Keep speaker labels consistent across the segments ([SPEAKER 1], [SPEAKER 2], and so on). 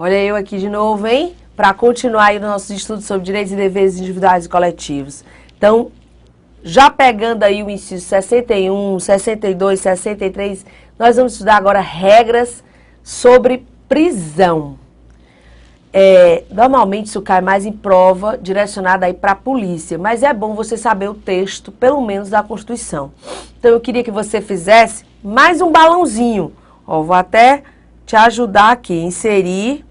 [SPEAKER 1] Olha eu aqui de novo, hein? Para continuar aí os nossos estudos sobre direitos e deveres individuais e coletivos. Então, já pegando aí o inciso 61, 62, 63, nós vamos estudar agora regras sobre prisão. Normalmente isso cai mais em prova direcionada aí para a polícia, mas é bom você saber o texto, pelo menos da Constituição. Então eu queria que você fizesse mais um balãozinho. Ó, vou até te ajudar aqui, inserir.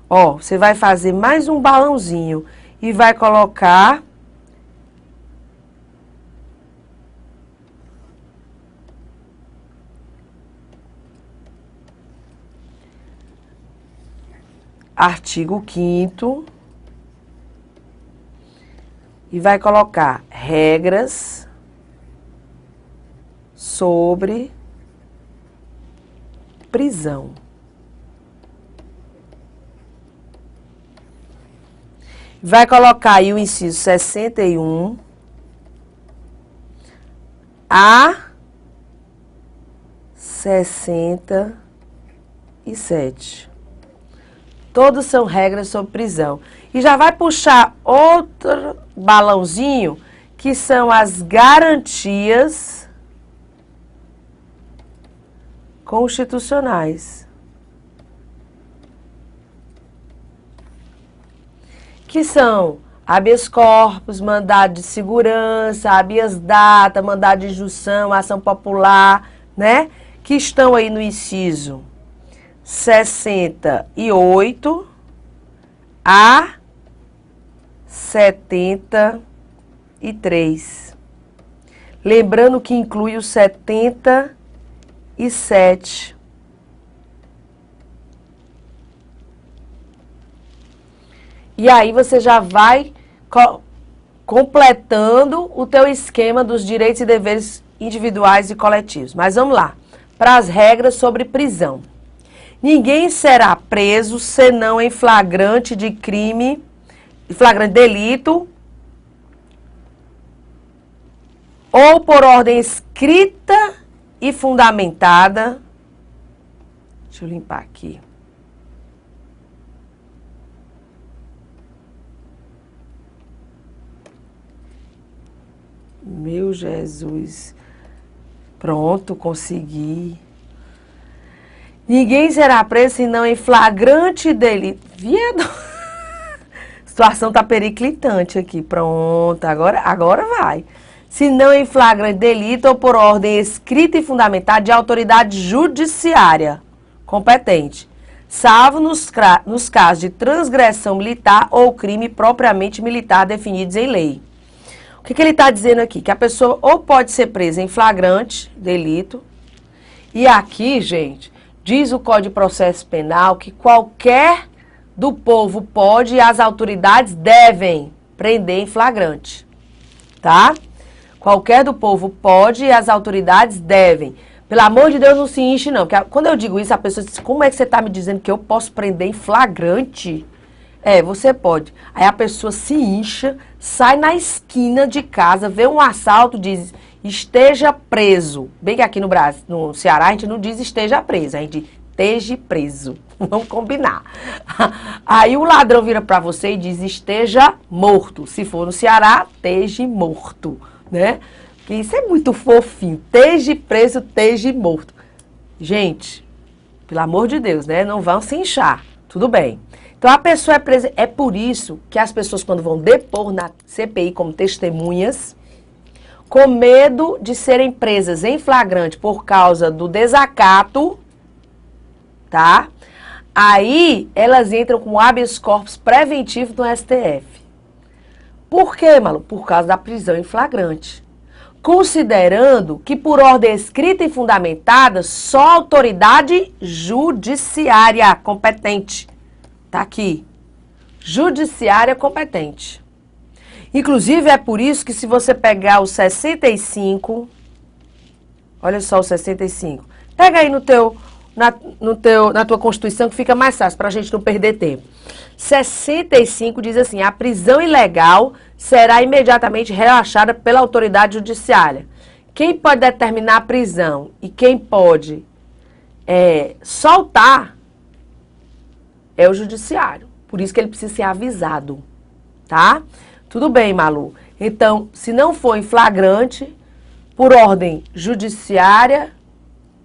[SPEAKER 1] Ó, você vai fazer mais um balãozinho e vai colocar artigo 5º e vai colocar regras sobre prisão. Vai colocar aí o inciso 61 a 67. Todos são regras sobre prisão. E já vai puxar outro balãozinho, que são as garantias constitucionais. Que são habeas corpus, mandado de segurança, habeas data, mandado de injunção, ação popular, né? Que estão aí no inciso 68 a 73. Lembrando que inclui o 77. E aí você já vai completando o teu esquema dos direitos e deveres individuais e coletivos. Mas vamos lá, para as regras sobre prisão. Ninguém será preso senão em flagrante de crime, flagrante delito, ou por ordem escrita e fundamentada. Deixa eu limpar aqui. Meu Jesus. Pronto, consegui. Ninguém será preso senão em flagrante delito. Viado. A situação tá periclitante aqui. Pronto, agora vai. Senão em flagrante delito ou por ordem escrita e fundamentada de autoridade judiciária competente, salvo nos casos de transgressão militar ou crime propriamente militar definidos em lei. O que ele está dizendo aqui? Que a pessoa ou pode ser presa em flagrante delito, e aqui, gente, diz o Código de Processo Penal que qualquer do povo pode e as autoridades devem prender em flagrante, tá? Qualquer do povo pode e as autoridades devem. Pelo amor de Deus, não se enche, não. Porque quando eu digo isso, a pessoa diz, como é que você está me dizendo que eu posso prender em flagrante? Você pode. Aí a pessoa se incha, sai na esquina de casa, vê um assalto, diz, esteja preso. Bem que aqui no Brasil, no Ceará, a gente não diz esteja preso, a gente diz esteja preso. Vamos combinar. Aí o ladrão vira para você e diz esteja morto. Se for no Ceará, esteja morto, né? Porque isso é muito fofinho. Esteja preso, esteja morto. Gente, pelo amor de Deus, né? Não vão se inchar. Tudo bem. Então, a pessoa é presa. É por isso que as pessoas, quando vão depor na CPI como testemunhas, com medo de serem presas em flagrante por causa do desacato, tá? Aí, elas entram com habeas corpus preventivo no STF. Por quê, Malu? Por causa da prisão em flagrante. Considerando que, por ordem escrita e fundamentada, só a autoridade judiciária competente. Tá aqui. Judiciária competente. Inclusive, é por isso que se você pegar o 65, olha só o 65, pega aí na tua Constituição que fica mais fácil, para a gente não perder tempo. 65 diz assim, a prisão ilegal será imediatamente relaxada pela autoridade judiciária. Quem pode determinar a prisão e quem pode soltar é o judiciário. Por isso que ele precisa ser avisado, tá? Tudo bem, Malu. Então, se não for em flagrante, por ordem judiciária,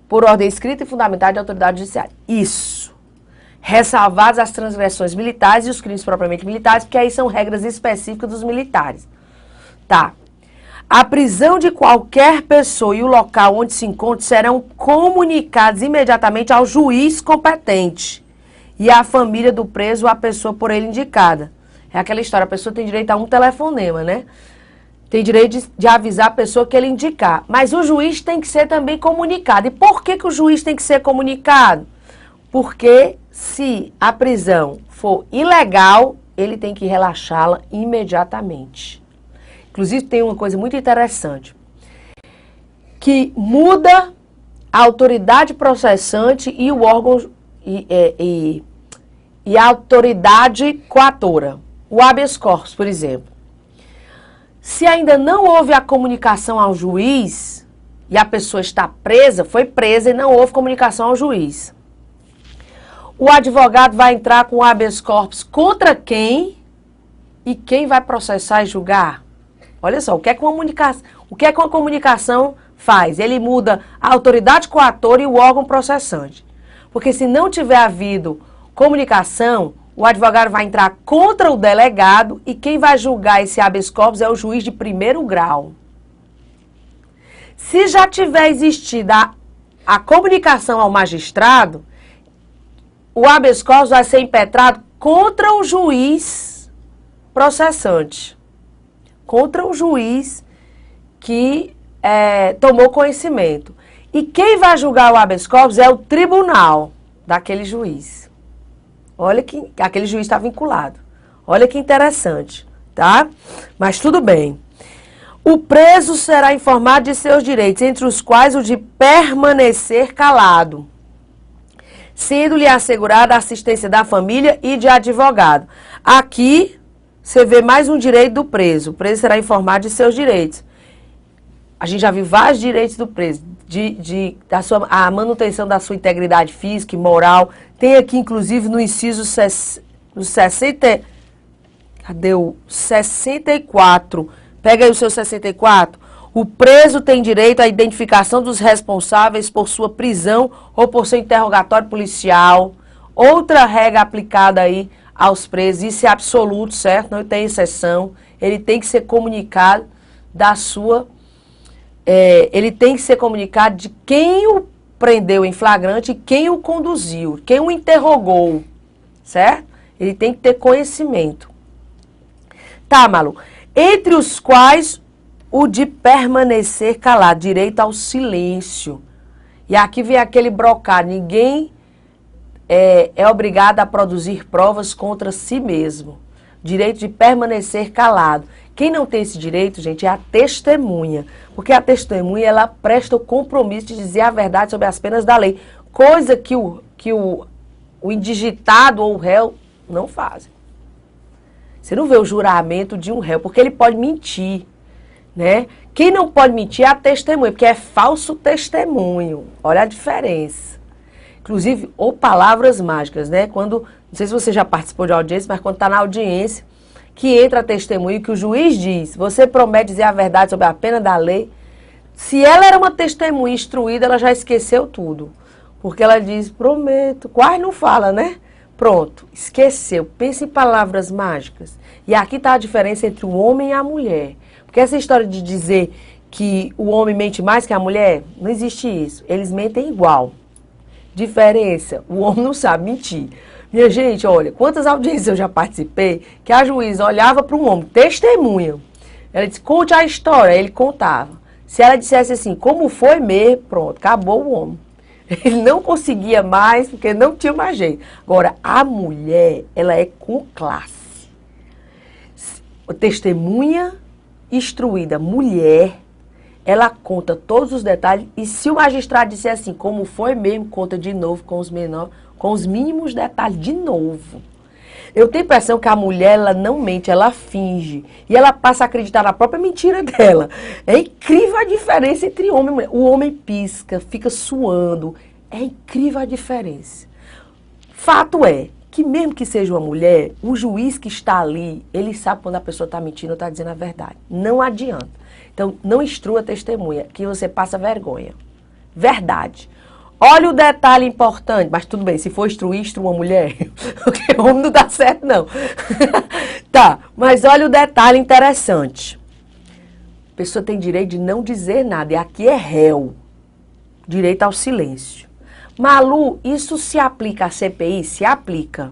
[SPEAKER 1] por ordem escrita e fundamentada de autoridade judiciária. Isso. Ressalvadas as transgressões militares e os crimes propriamente militares, porque aí são regras específicas dos militares. Tá. A prisão de qualquer pessoa e o local onde se encontra serão comunicados imediatamente ao juiz competente e à família do preso ou à pessoa por ele indicada. É aquela história, a pessoa tem direito a um telefonema, né? Tem direito de avisar a pessoa que ele indicar. Mas o juiz tem que ser também comunicado. E por que o juiz tem que ser comunicado? Porque se a prisão for ilegal, ele tem que relaxá-la imediatamente. Inclusive, tem uma coisa muito interessante, que muda a autoridade processante e o órgão e a autoridade coatora. O habeas corpus, por exemplo. Se ainda não houve a comunicação ao juiz e a pessoa está presa, foi presa e não houve comunicação ao juiz, o advogado vai entrar com o habeas corpus contra quem e quem vai processar e julgar? Olha só, o que é que uma comunicação faz? Ele muda a autoridade coatora e o órgão processante. Porque se não tiver havido comunicação, o advogado vai entrar contra o delegado e quem vai julgar esse habeas corpus é o juiz de primeiro grau. Se já tiver existido a comunicação ao magistrado, o habeas corpus vai ser impetrado contra o juiz processante. Contra o juiz que tomou conhecimento. E quem vai julgar o habeas corpus é o tribunal daquele juiz. Olha que aquele juiz está vinculado. Olha que interessante, tá? Mas tudo bem. O preso será informado de seus direitos, entre os quais o de permanecer calado, sendo-lhe assegurada a assistência da família e de advogado. Aqui você vê mais um direito do preso. O preso será informado de seus direitos. A gente já viu vários direitos do preso, a manutenção da sua integridade física e moral. Tem aqui, inclusive, no inciso 64. Pega aí o seu 64. O preso tem direito à identificação dos responsáveis por sua prisão ou por seu interrogatório policial. Outra regra aplicada aí aos presos, isso é absoluto, certo? Não tem exceção. Ele tem que ser comunicado ele tem que ser comunicado de quem o prendeu em flagrante e quem o conduziu, quem o interrogou, certo? Ele tem que ter conhecimento. Tá, Malu. Entre os quais o de permanecer calado, direito ao silêncio. E aqui vem aquele brocado, ninguém é obrigado a produzir provas contra si mesmo. Direito de permanecer calado. Quem não tem esse direito, gente, é a testemunha. Porque a testemunha, ela presta o compromisso de dizer a verdade sobre as penas da lei. Coisa que o indigitado ou o réu não fazem. Você não vê o juramento de um réu, porque ele pode mentir, né? Quem não pode mentir é a testemunha, porque é falso testemunho. Olha a diferença. Inclusive, ou palavras mágicas, né? Quando, não sei se você já participou de audiência, mas quando está na audiência, que entra a testemunha e que o juiz diz, você promete dizer a verdade sobre a pena da lei. Se ela era uma testemunha instruída, ela já esqueceu tudo. Porque ela diz, prometo, quase não fala, né? Pronto, esqueceu. Pensa em palavras mágicas. E aqui está a diferença entre o homem e a mulher. Porque essa história de dizer que o homem mente mais que a mulher, não existe isso. Eles mentem igual. Diferença, o homem não sabe mentir. Minha gente, olha, quantas audiências eu já participei que a juíza olhava para um homem, testemunha. Ela disse, conte a história, ele contava. Se ela dissesse assim, como foi mesmo, pronto, acabou o homem. Ele não conseguia mais, porque não tinha mais jeito. Agora, a mulher, ela é com classe. Testemunha instruída, mulher, ela conta todos os detalhes. E se o magistrado disser assim, como foi mesmo, conta de novo com os mínimos detalhes, de novo. Eu tenho a impressão que a mulher, ela não mente, ela finge. E ela passa a acreditar na própria mentira dela. É incrível a diferença entre homem e mulher. O homem pisca, fica suando. É incrível a diferença. Fato é que mesmo que seja uma mulher, o juiz que está ali, ele sabe quando a pessoa está mentindo ou está dizendo a verdade. Não adianta. Então, não instrua a testemunha, que você passa vergonha. Verdade. Olha o detalhe importante, mas tudo bem, se for instrua uma mulher, porque o homem não dá certo, não. Tá, mas olha o detalhe interessante. A pessoa tem direito de não dizer nada, e aqui é réu. Direito ao silêncio. Malu, isso se aplica à CPI? Se aplica.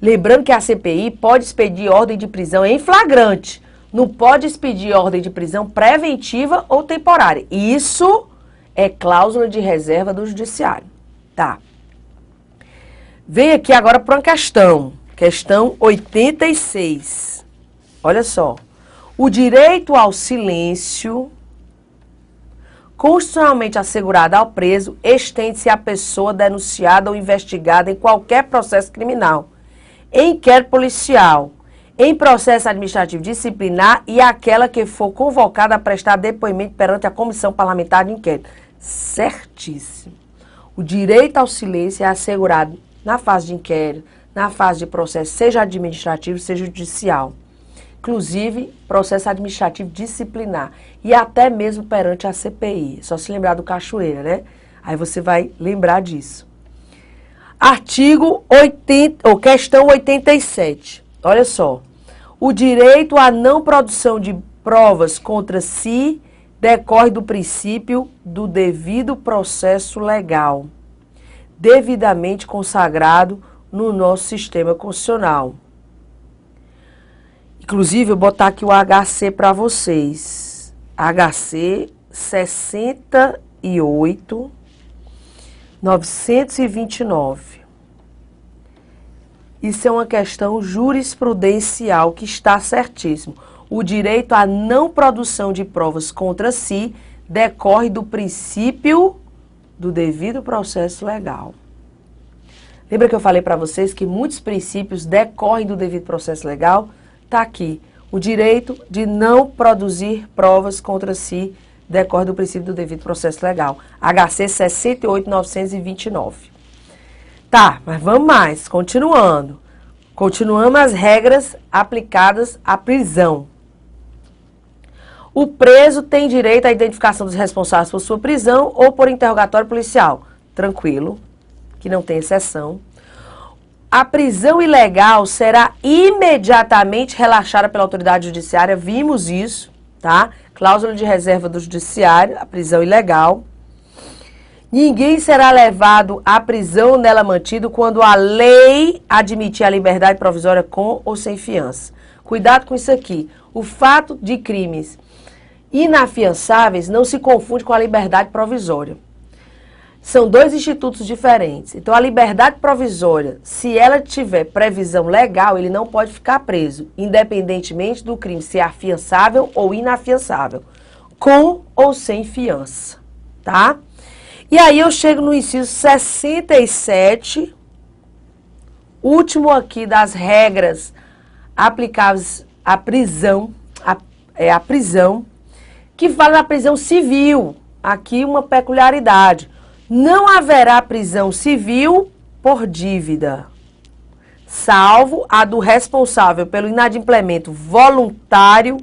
[SPEAKER 1] Lembrando que a CPI pode expedir ordem de prisão em flagrante. Não pode expedir ordem de prisão preventiva ou temporária. Isso é cláusula de reserva do judiciário. Tá. Vem aqui agora para uma questão. Questão 86. Olha só. O direito ao silêncio constitucionalmente assegurado ao preso estende-se à pessoa denunciada ou investigada em qualquer processo criminal, em inquérito policial, em processo administrativo disciplinar e aquela que for convocada a prestar depoimento perante a comissão parlamentar de inquérito. Certíssimo. O direito ao silêncio é assegurado na fase de inquérito, na fase de processo, seja administrativo, seja judicial. Inclusive, processo administrativo disciplinar e até mesmo perante a CPI. Só se lembrar do Cachoeira, né? Aí você vai lembrar disso. Artigo 80, ou questão 87. Olha só. O direito à não produção de provas contra si decorre do princípio do devido processo legal, devidamente consagrado no nosso sistema constitucional. Inclusive, eu vou botar aqui o HC para vocês. HC 68.929. Isso é uma questão jurisprudencial que está certíssimo. O direito à não produção de provas contra si decorre do princípio do devido processo legal. Lembra que eu falei para vocês que muitos princípios decorrem do devido processo legal? Está aqui. O direito de não produzir provas contra si decorre do princípio do devido processo legal. HC 68.929. Tá, mas vamos mais. Continuando. Continuamos as regras aplicadas à prisão. O preso tem direito à identificação dos responsáveis por sua prisão ou por interrogatório policial. Tranquilo, que não tem exceção. A prisão ilegal será imediatamente relaxada pela autoridade judiciária. Vimos isso, tá? Cláusula de reserva do judiciário, a prisão ilegal. Ninguém será levado à prisão nela mantido quando a lei admitir a liberdade provisória com ou sem fiança. Cuidado com isso aqui. O fato de crimes inafiançáveis não se confunde com a liberdade provisória. São dois institutos diferentes. Então, a liberdade provisória, se ela tiver previsão legal, ele não pode ficar preso, independentemente do crime ser afiançável ou inafiançável, com ou sem fiança, tá? E aí eu chego no inciso 67, último aqui das regras aplicáveis à prisão, a prisão, que fala da prisão civil. Aqui uma peculiaridade. Não haverá prisão civil por dívida, salvo a do responsável pelo inadimplemento voluntário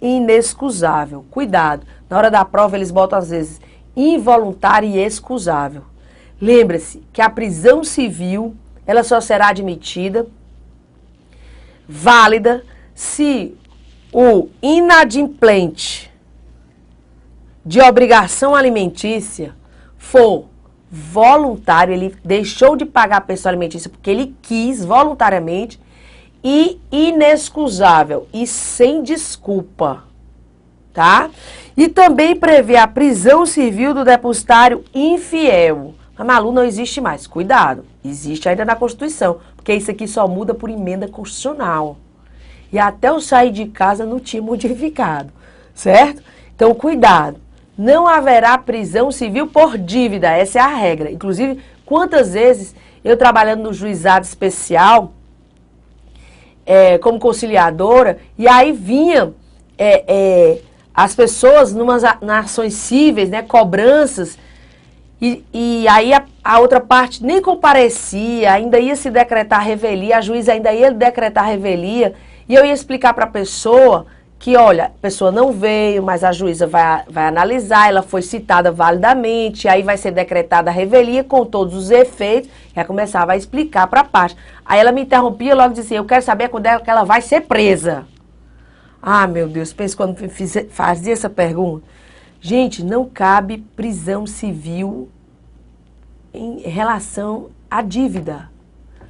[SPEAKER 1] e inexcusável. Cuidado, na hora da prova eles botam às vezes involuntário e excusável. Lembre-se que a prisão civil, ela só será admitida, válida, se o inadimplente de obrigação alimentícia for voluntário, ele deixou de pagar a pensão alimentícia porque ele quis voluntariamente, e inexcusável e sem desculpa, tá? E também prevê a prisão civil do depositário infiel. Mas, Malu, não existe mais. Cuidado, existe ainda na Constituição, porque isso aqui só muda por emenda constitucional. E até eu sair de casa não tinha modificado, certo? Então, cuidado. Não haverá prisão civil por dívida, essa é a regra. Inclusive, quantas vezes eu trabalhando no juizado especial, como conciliadora, e aí vinha as pessoas nas ações cíveis, né, cobranças, E aí a outra parte nem comparecia, ainda ia se decretar revelia, a juíza ainda ia decretar revelia, e eu ia explicar para a pessoa que, olha, a pessoa não veio, mas a juíza vai analisar, ela foi citada validamente, aí vai ser decretada a revelia com todos os efeitos, e aí começava a explicar para a parte. Aí ela me interrompia e logo dizia, eu quero saber quando é que ela vai ser presa. Ah, meu Deus, pensa quando fazia essa pergunta. Gente, não cabe prisão civil em relação à dívida.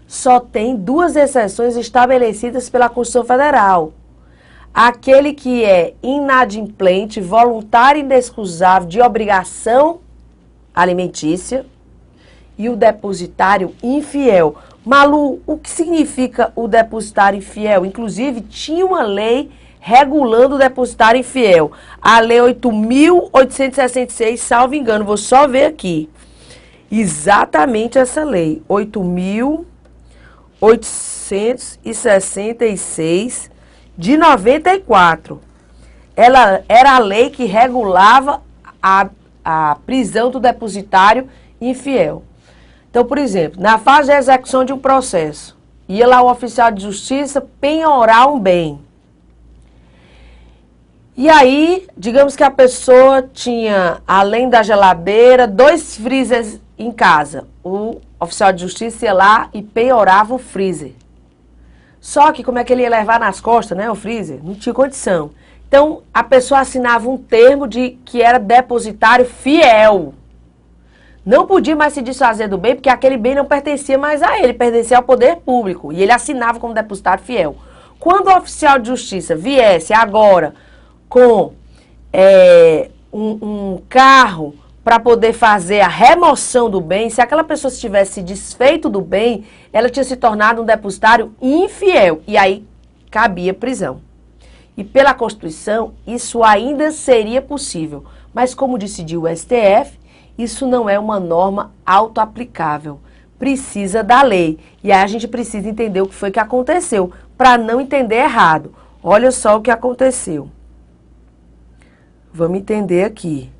[SPEAKER 1] Só tem 2 exceções estabelecidas pela Constituição Federal. Aquele que é inadimplente, voluntário e inexcusável de obrigação alimentícia e o depositário infiel. Malu, o que significa o depositário infiel? Inclusive, tinha uma lei regulando o depositário infiel. A Lei 8.866, salvo engano, vou só ver aqui. Exatamente essa lei, 8.866 de 94. Ela era a lei que regulava a prisão do depositário infiel. Então, por exemplo, na fase de execução de um processo, ia lá o oficial de justiça penhorar um bem. E aí, digamos que a pessoa tinha, além da geladeira, 2 freezers em casa. O oficial de justiça ia lá e penhorava o freezer. Só que como é que ele ia levar nas costas, né, o freezer? Não tinha condição. Então, a pessoa assinava um termo de que era depositário fiel. Não podia mais se desfazer do bem, porque aquele bem não pertencia mais a ele, pertencia ao poder público. E ele assinava como depositário fiel. Quando o oficial de justiça viesse agora com um carro para poder fazer a remoção do bem, se aquela pessoa se tivesse se desfeito do bem, ela tinha se tornado um depositário infiel. E aí cabia prisão. E pela Constituição, isso ainda seria possível. Mas como decidiu o STF, isso não é uma norma autoaplicável. Precisa da lei. E aí a gente precisa entender o que foi que aconteceu, para não entender errado. Olha só o que aconteceu. Vamos entender aqui.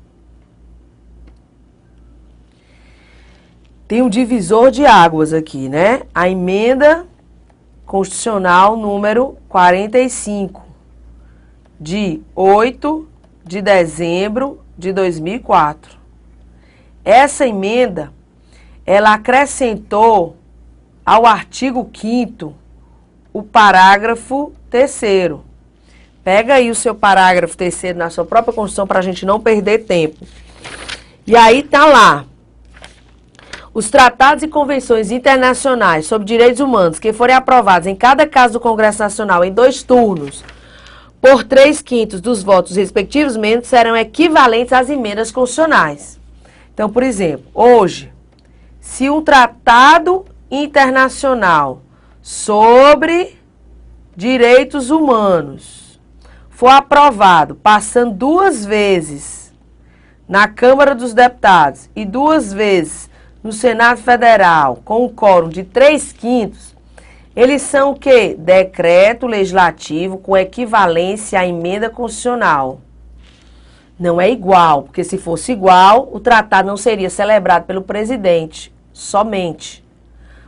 [SPEAKER 1] Tem um divisor de águas aqui, né? A emenda constitucional número 45, de 8 de dezembro de 2004. Essa emenda, ela acrescentou ao artigo 5º o parágrafo 3º. Pega aí o seu parágrafo 3º na sua própria Constituição para a gente não perder tempo. E aí tá lá. Os tratados e convenções internacionais sobre direitos humanos que forem aprovados em cada caso do Congresso Nacional em 2 turnos, por 3/5 dos votos respectivos membros, serão equivalentes às emendas constitucionais. Então, por exemplo, hoje, se um tratado internacional sobre direitos humanos for aprovado, passando 2 vezes na Câmara dos Deputados e 2 vezes no Senado Federal, com um quórum de 3/5, eles são o quê? Decreto legislativo com equivalência à emenda constitucional. Não é igual, porque se fosse igual, o tratado não seria celebrado pelo presidente, somente.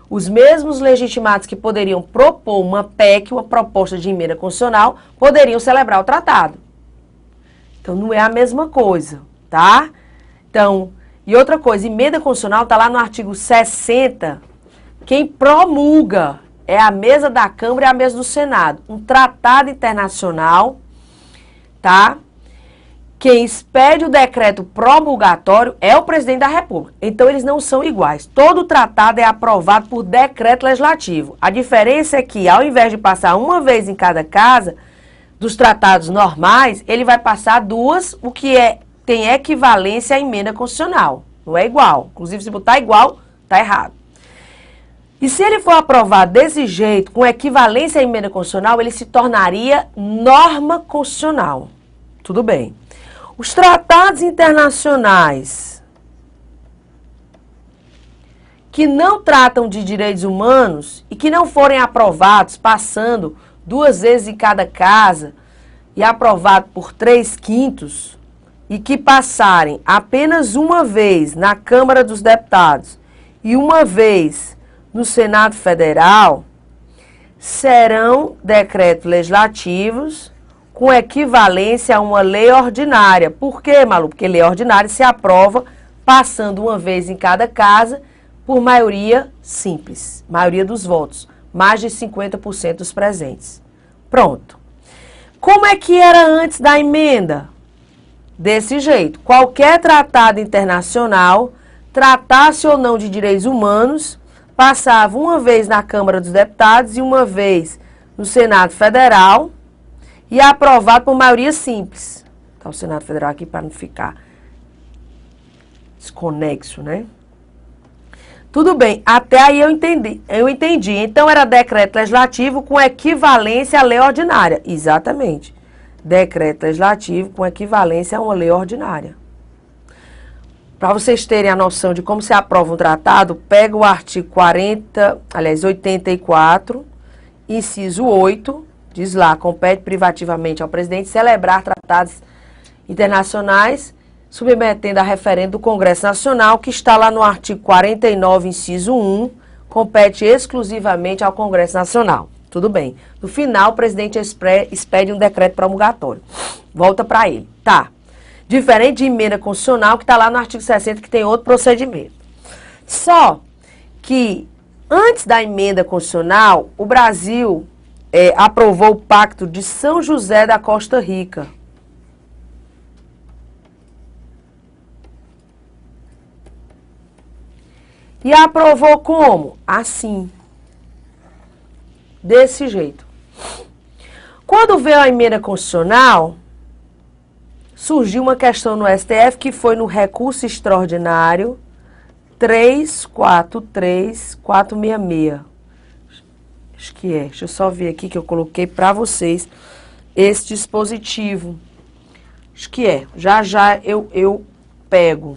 [SPEAKER 1] Os mesmos legitimados que poderiam propor uma PEC, uma proposta de emenda constitucional, poderiam celebrar o tratado. Então, não é a mesma coisa, tá? Então, e outra coisa, emenda constitucional está lá no artigo 60. Quem promulga é a mesa da Câmara e a mesa do Senado. Um tratado internacional, tá? Quem expede o decreto promulgatório é o presidente da República. Então, eles não são iguais. Todo tratado é aprovado por decreto legislativo. A diferença é que, ao invés de passar uma vez em cada casa, dos tratados normais, ele vai passar 2, o que tem equivalência à emenda constitucional. Não é igual. Inclusive, se botar igual, tá errado. E se ele for aprovado desse jeito, com equivalência à emenda constitucional, ele se tornaria norma constitucional. Tudo bem. Os tratados internacionais que não tratam de direitos humanos e que não forem aprovados, passando 2 vezes em cada casa e aprovado por 3/5, e que passarem apenas uma vez na Câmara dos Deputados e uma vez no Senado Federal, serão decretos legislativos com equivalência a uma lei ordinária. Por quê, Malu? Porque lei ordinária se aprova passando uma vez em cada casa por maioria simples, maioria dos votos, mais de 50% dos presentes. Pronto. Como é que era antes da emenda? Desse jeito. Qualquer tratado internacional, tratasse ou não de direitos humanos, passava uma vez na Câmara dos Deputados e uma vez no Senado Federal e aprovado por maioria simples. Tá o Senado Federal aqui para não ficar desconexo, né? Tudo bem, até aí eu entendi. Então era decreto legislativo com equivalência à lei ordinária. Exatamente. Decreto legislativo com equivalência a uma lei ordinária. Para vocês terem a noção de como se aprova um tratado, pega o artigo 84, inciso 8, diz lá, compete privativamente ao presidente celebrar tratados internacionais, submetendo a referendo do Congresso Nacional, que está lá no artigo 49, inciso 1, compete exclusivamente ao Congresso Nacional. Tudo bem. No final, o presidente expede um decreto promulgatório. Volta para ele. Tá. Diferente de emenda constitucional, que está lá no artigo 60, que tem outro procedimento. Só que, antes da emenda constitucional, o Brasil aprovou o Pacto de São José da Costa Rica. E aprovou como? Assim. Desse jeito. Quando veio a emenda constitucional, surgiu uma questão no STF que foi no recurso extraordinário 343466. Acho que é. Deixa eu só ver aqui que eu coloquei para vocês esse dispositivo. Acho que é. Já eu pego.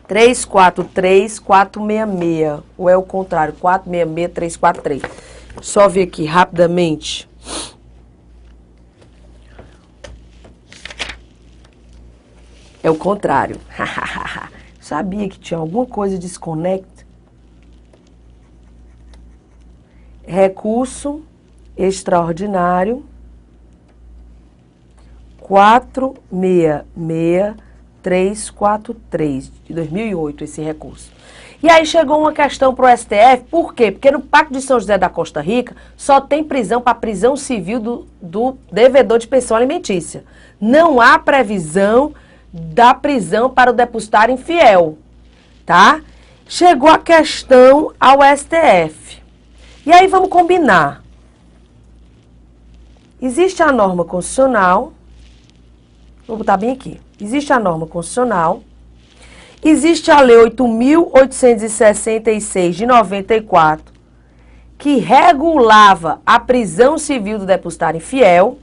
[SPEAKER 1] 343466. Ou é o contrário? 466343. Só ver aqui rapidamente. É o contrário. Sabia que tinha alguma coisa desconecta? Recurso extraordinário 466343 de 2008, esse recurso. E aí chegou uma questão para o STF, por quê? Porque no Pacto de São José da Costa Rica só tem prisão para prisão civil do devedor de pensão alimentícia. Não há previsão da prisão para o depositário infiel, tá? Chegou a questão ao STF. E aí vamos combinar. Existe a norma constitucional, vou botar bem aqui, existe a norma constitucional, existe a Lei 8.866 de 94, que regulava a prisão civil do depositário infiel,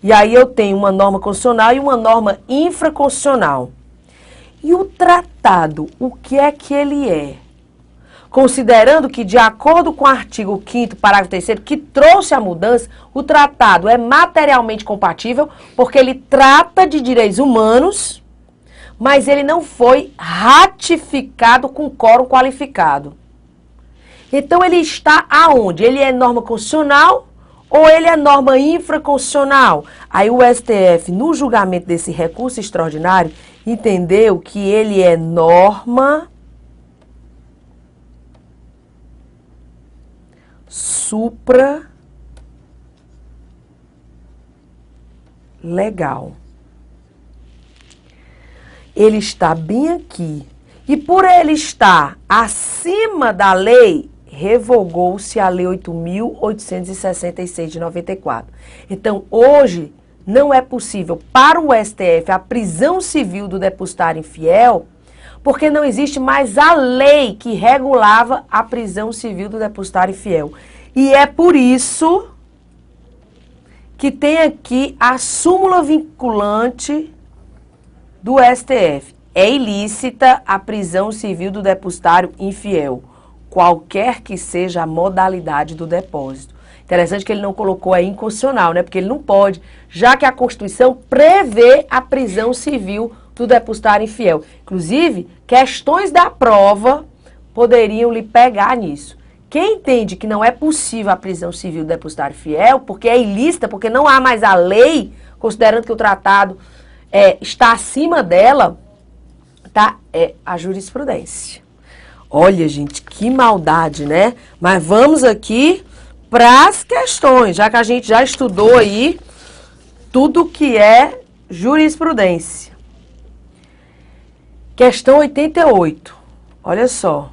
[SPEAKER 1] e aí eu tenho uma norma constitucional e uma norma infraconstitucional. E o tratado, o que é que ele é? Considerando que, de acordo com o artigo 5º, parágrafo 3º, que trouxe a mudança, o tratado é materialmente compatível, porque ele trata de direitos humanos, mas ele não foi ratificado com quórum qualificado. Então, ele está aonde? Ele é norma constitucional ou ele é norma infraconstitucional? Aí o STF, no julgamento desse recurso extraordinário, entendeu que ele é norma supra-legal. Ele está bem aqui. E por ele estar acima da lei, revogou-se a Lei 8.866 de 94. Então, hoje, não é possível para o STF a prisão civil do depositário infiel, porque não existe mais a lei que regulava a prisão civil do depositário infiel. E é por isso que tem aqui a súmula vinculante do STF. É ilícita a prisão civil do depositário infiel, qualquer que seja a modalidade do depósito. Interessante que ele não colocou aí inconstitucional, né? Porque ele não pode, já que a Constituição prevê a prisão civil do depositário infiel. Inclusive, questões da prova poderiam lhe pegar nisso. Quem entende que não é possível a prisão civil do depositário fiel, porque é ilícita, porque não há mais a lei, considerando que o tratado está acima dela, tá? É a jurisprudência. Olha, gente, que maldade, né? Mas vamos aqui para as questões, já que a gente já estudou aí tudo que é jurisprudência. Questão 88. Olha só.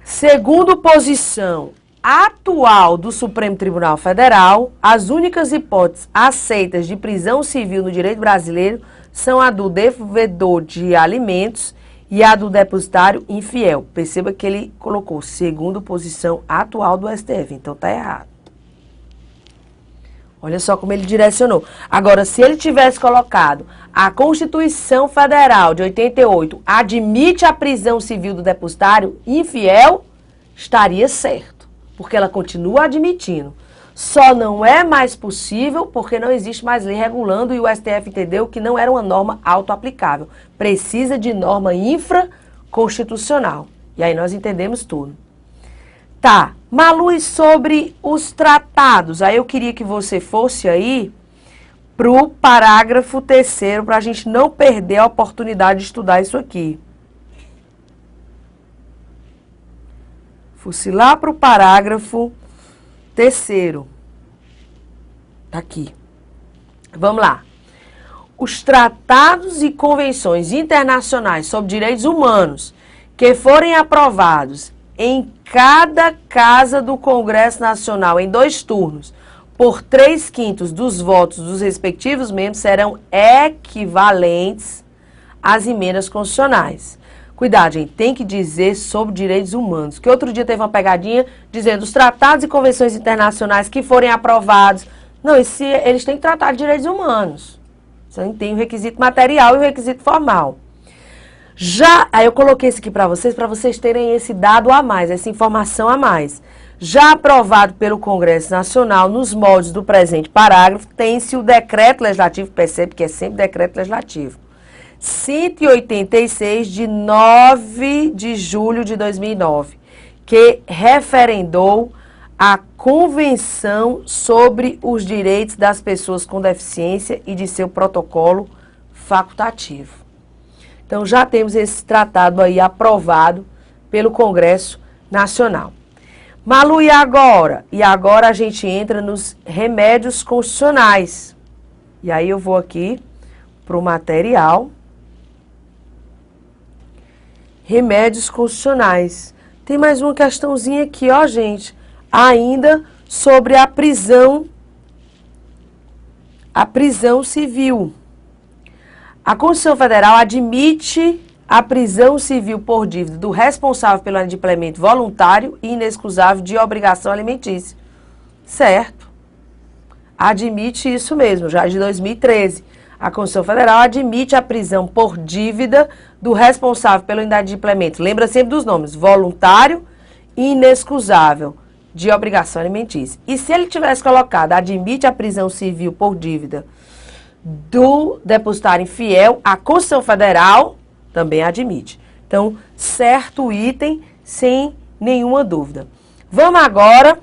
[SPEAKER 1] Segundo posição atual do Supremo Tribunal Federal, as únicas hipóteses aceitas de prisão civil no direito brasileiro são a do devedor de alimentos e a do depositário infiel. Perceba que ele colocou segundo posição atual do STF, então tá errado. Olha só como ele direcionou. Agora, se ele tivesse colocado a Constituição Federal de 88 admite a prisão civil do depositário infiel, estaria certo, porque ela continua admitindo. Só não é mais possível porque não existe mais lei regulando e o STF entendeu que não era uma norma autoaplicável. Precisa de norma infraconstitucional. E aí nós entendemos tudo. Tá, Malu, e sobre os tratados? Aí eu queria que você fosse aí pro parágrafo 3º, para a gente não perder a oportunidade de estudar isso aqui. Fosse lá pro parágrafo 3º. Tá aqui. Vamos lá. Os tratados e convenções internacionais sobre direitos humanos que forem aprovados em cada casa do Congresso Nacional em 2 turnos, por 3/5 dos votos dos respectivos membros, serão equivalentes às emendas constitucionais. Cuidado, gente, tem que dizer sobre direitos humanos, que outro dia teve uma pegadinha dizendo os tratados e convenções internacionais que forem aprovados. Não, eles têm que tratar de direitos humanos. Então, tem o requisito material e o requisito formal. Aí eu coloquei isso aqui para vocês terem esse dado a mais, essa informação a mais. Já aprovado pelo Congresso Nacional, nos moldes do presente parágrafo, tem-se o decreto legislativo, percebe que é sempre decreto legislativo, 186 de 9 de julho de 2009, que referendou a Convenção sobre os Direitos das Pessoas com Deficiência e de seu protocolo facultativo. Então, já temos esse tratado aí aprovado pelo Congresso Nacional. Malu, e agora? E agora a gente entra nos remédios constitucionais. E aí eu vou aqui para o material. Remédios constitucionais. Tem mais uma questãozinha aqui, ó, gente. Ainda sobre a prisão civil. A Constituição Federal admite a prisão civil por dívida do responsável pelo adimplemento voluntário e inexcusável de obrigação alimentícia. Certo. Admite isso mesmo, já de 2013. A Constituição Federal admite a prisão por dívida do responsável pelo inadimplemento. Lembra sempre dos nomes, voluntário e inexcusável de obrigação alimentícia. E se ele tivesse colocado, admite a prisão civil por dívida do depositário infiel, a Constituição Federal também admite. Então, certo item, sem nenhuma dúvida. Vamos agora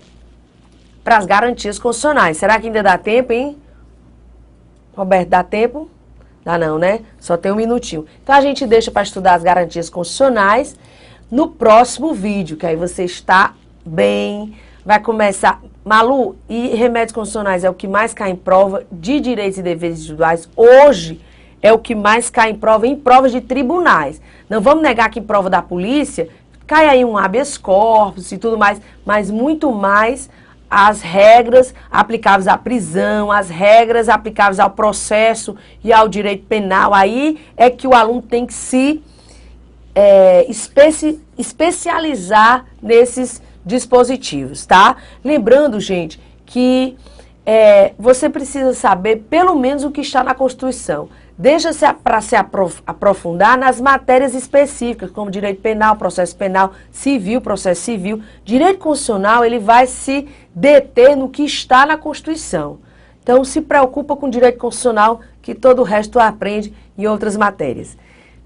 [SPEAKER 1] para as garantias constitucionais. Será que ainda dá tempo, hein? Roberto, dá tempo? Dá não, né? Só tem um minutinho. Então, a gente deixa para estudar as garantias constitucionais no próximo vídeo, que aí você está bem, vai começar. Malu, e remédios constitucionais é o que mais cai em prova de direitos e deveres individuais? Hoje é o que mais cai em provas de tribunais. Não vamos negar que em prova da polícia cai aí um habeas corpus e tudo mais, mas muito mais as regras aplicáveis à prisão, as regras aplicáveis ao processo e ao direito penal. Aí é que o aluno tem que se especializar nesses dispositivos, tá? Lembrando, gente, que você precisa saber pelo menos o que está na Constituição. Deixa-se para se aprofundar nas matérias específicas, como direito penal, processo penal, civil, processo civil. Direito constitucional, ele vai se deter no que está na Constituição. Então, se preocupa com direito constitucional, que todo o resto aprende em outras matérias.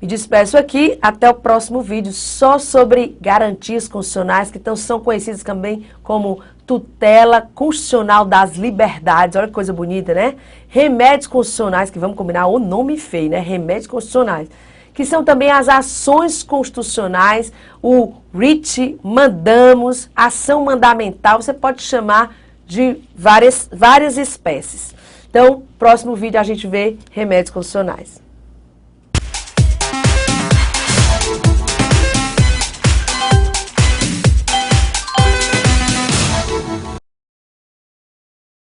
[SPEAKER 1] Me despeço aqui, até o próximo vídeo, só sobre garantias constitucionais, que são conhecidas também como tutela constitucional das liberdades. Olha que coisa bonita, né? Remédios constitucionais, que vamos combinar o nome feio, né? Remédios constitucionais, que são também as ações constitucionais, o writ, mandamos, ação mandamental, você pode chamar de várias espécies. Então, próximo vídeo a gente vê remédios constitucionais.